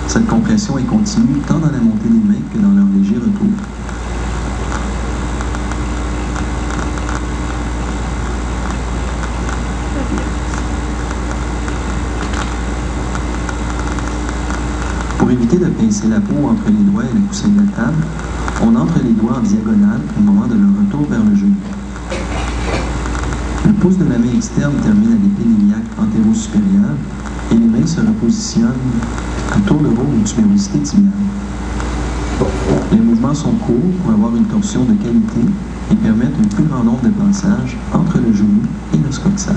Cette compression est continue tant dans la montée des mains que dans leur léger retour. Pour éviter de pincer la peau entre les doigts et le coussin de la table, on entre les doigts en diagonale au moment de leur retour vers le genou. Le pouce de la main externe termine à l'épine iliaque antéro-supérieure et les mains se repositionnent à tour de rôle au tumérosité tibiale. Les mouvements sont courts pour avoir une torsion de qualité et permettent un plus grand nombre de passages entre le genou et l'os coxal.